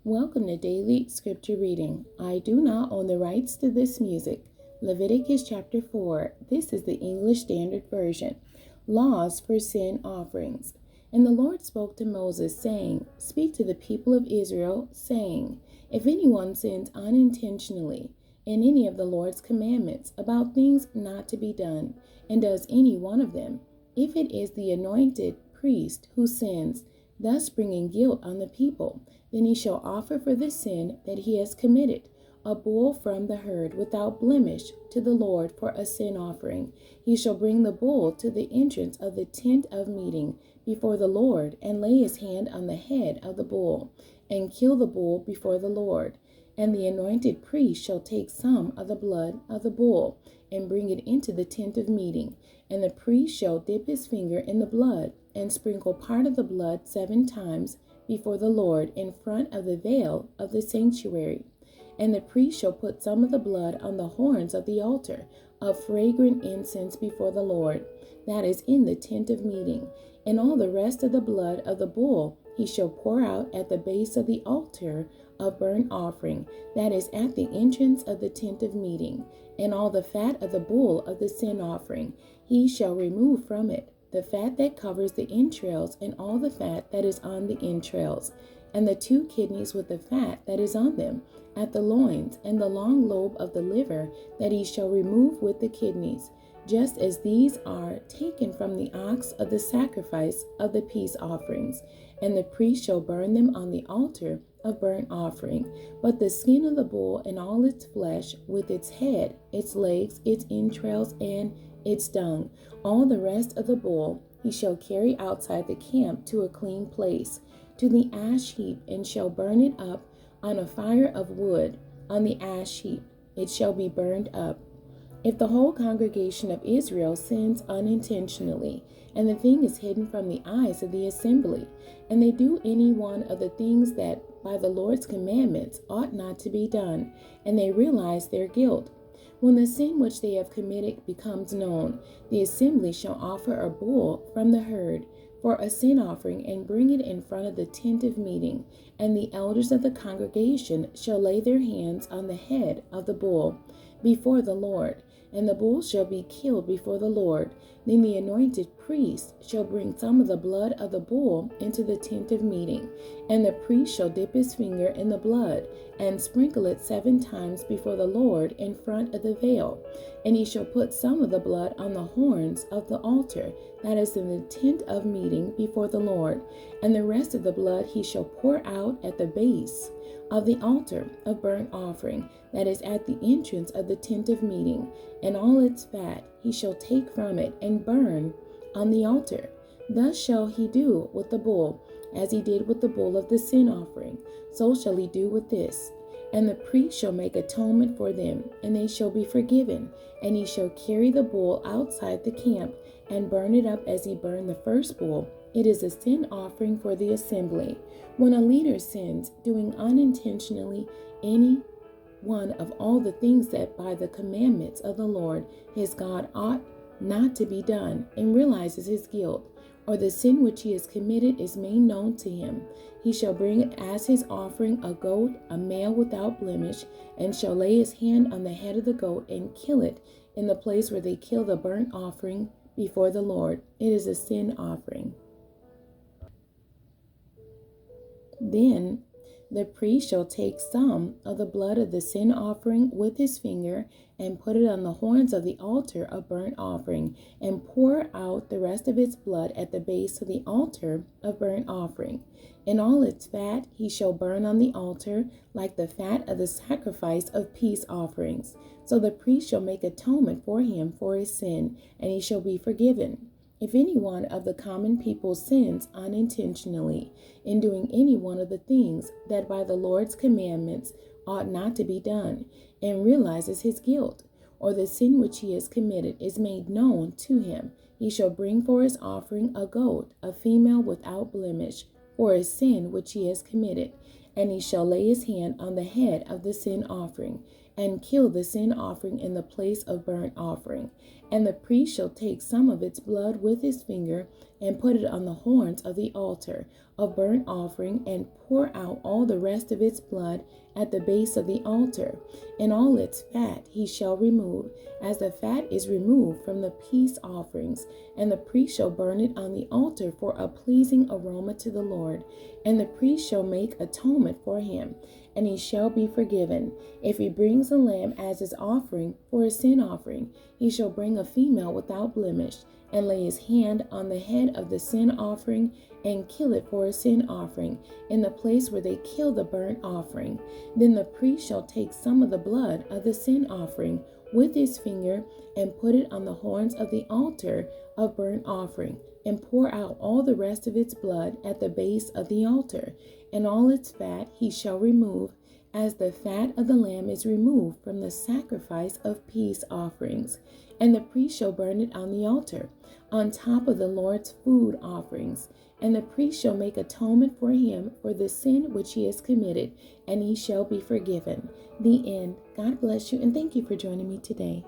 Welcome to Daily Scripture Reading. I do not own the rights to this music. Leviticus chapter 4. This is the English Standard Version. Laws for sin offerings. And the Lord spoke to Moses, saying, Speak to the people of Israel, saying, If anyone sins unintentionally in any of the Lord's commandments about things not to be done, and does any one of them, if it is the anointed priest who sins, thus bringing guilt on the people, then he shall offer for the sin that he has committed a bull from the herd without blemish to the Lord for a sin offering. He shall bring the bull to the entrance of the tent of meeting before the Lord, and lay his hand on the head of the bull, and kill the bull before the Lord. And the anointed priest shall take some of the blood of the bull, and bring it into the tent of meeting. And the priest shall dip his finger in the blood, and sprinkle part of the blood 7 times before the Lord in front of the veil of the sanctuary. And the priest shall put some of the blood on the horns of the altar of fragrant incense before the Lord, that is in the tent of meeting. And all the rest of the blood of the bull he shall pour out at the base of the altar of burnt offering, that is at the entrance of the tent of meeting. And all the fat of the bull of the sin offering he shall remove from it, the fat that covers the entrails, and all the fat that is on the entrails, and the 2 kidneys with the fat that is on them, at the loins, and the long lobe of the liver that he shall remove with the kidneys, just as these are taken from the ox of the sacrifice of the peace offerings. And the priest shall burn them on the altar of burnt offering. But the skin of the bull and all its flesh, with its head, its legs, its entrails, and its dung, all the rest of the bull, he shall carry outside the camp to a clean place, to the ash heap, and shall burn it up on a fire of wood on the ash heap. It shall be burned up. If the whole congregation of Israel sins unintentionally, and the thing is hidden from the eyes of the assembly, and they do any one of the things that by the Lord's commandments ought not to be done, and they realize their guilt, when the sin which they have committed becomes known, the assembly shall offer a bull from the herd for a sin offering, and bring it in front of the tent of meeting. And the elders of the congregation shall lay their hands on the head of the bull before the Lord, and the bull shall be killed before the Lord. Then the anointed priest shall bring some of the blood of the bull into the tent of meeting, and the priest shall dip his finger in the blood, and sprinkle it 7 times before the Lord in front of the veil. And he shall put some of the blood on the horns of the altar that is in the tent of meeting before the Lord, and the rest of the blood he shall pour out at the base of the altar of burnt offering that is at the entrance of the tent of meeting, and all its fat he shall take from it and burn on the altar. Thus shall he do with the bull, as he did with the bull of the sin offering, so shall he do with this. And the priest shall make atonement for them, and they shall be forgiven. And he shall carry the bull outside the camp, and burn it up as he burned the first bull. It is a sin offering for the assembly. When a leader sins, doing unintentionally any one of all the things that by the commandments of the Lord his God ought not to be done, and realizes his guilt, or the sin which he has committed is made known to him, he shall bring as his offering a goat, a male without blemish, and shall lay his hand on the head of the goat and kill it in the place where they kill the burnt offering before the Lord. It is a sin offering. Then the priest shall take some of the blood of the sin offering with his finger, and put it on the horns of the altar of burnt offering, and pour out the rest of its blood at the base of the altar of burnt offering. And all its fat he shall burn on the altar, like the fat of the sacrifice of peace offerings. So the priest shall make atonement for him for his sin, and he shall be forgiven. If any one of the common people sins unintentionally in doing any one of the things that by the Lord's commandments ought not to be done, and realizes his guilt, or the sin which he has committed is made known to him, he shall bring for his offering a goat, a female without blemish, for his sin which he has committed. And he shall lay his hand on the head of the sin offering, and kill the sin offering in the place of burnt offering. And the priest shall take some of its blood with his finger and put it on the horns of the altar of burnt offering, and pour out all the rest of its blood at the base of the altar. And all its fat he shall remove, as the fat is removed from the peace offerings. And the priest shall burn it on the altar for a pleasing aroma to the Lord. And the priest shall make atonement for him, and he shall be forgiven. If he brings a lamb as his offering for a sin offering, he shall bring a female without blemish, and lay his hand on the head of the sin offering, and kill it for a sin offering, in the place where they kill the burnt offering. Then the priest shall take some of the blood of the sin offering with his finger, and put it on the horns of the altar of burnt offering, and pour out all the rest of its blood at the base of the altar. And all its fat he shall remove, as the fat of the lamb is removed from the sacrifice of peace offerings. And the priest shall burn it on the altar, on top of the Lord's food offerings. And the priest shall make atonement for him for the sin which he has committed, and he shall be forgiven. The end. God bless you, and thank you for joining me today.